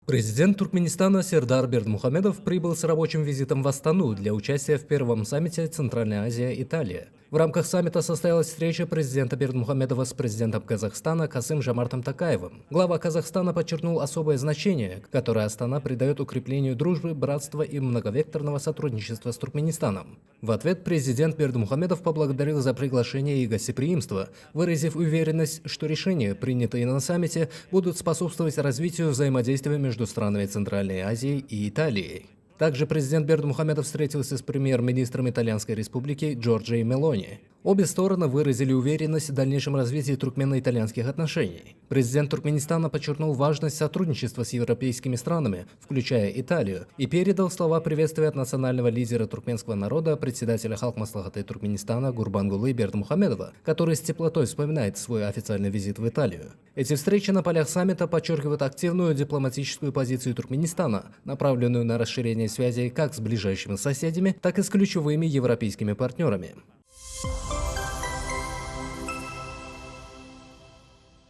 Президент Туркменистана Сердар Бердмухамедов прибыл с рабочим визитом в Астану для участия в первом саммите Центральная Азия-Италия. В рамках саммита состоялась встреча президента Бердмухамедова с президентом Казахстана Касым-Жомартом Токаевым. Глава Казахстана подчеркнул особое значение, которое Астана придает укреплению дружбы, братства и многовекторного сотрудничества с Туркменистаном. В ответ президент Бердмухамедов поблагодарил за приглашение и гостеприимство, выразив уверенность, что решения, принятые на саммите, будут способствовать развитию взаимодействия между странами Центральной Азии и Италией. Также президент Бердмухамедов встретился с премьер-министром Итальянской республики Джорджией Мелони. Обе стороны выразили уверенность в дальнейшем развитии туркмено-итальянских отношений. Президент Туркменистана подчеркнул важность сотрудничества с европейскими странами, включая Италию, и передал слова приветствия от национального лидера туркменского народа, председателя Халк-Маслахата Туркменистана Гурбангулы Бердмухамедова, который с теплотой вспоминает свой официальный визит в Италию. Эти встречи на полях саммита подчеркивают активную дипломатическую позицию Туркменистана, направленную на расширение связей как с ближайшими соседями, так и с ключевыми европейскими партнерами.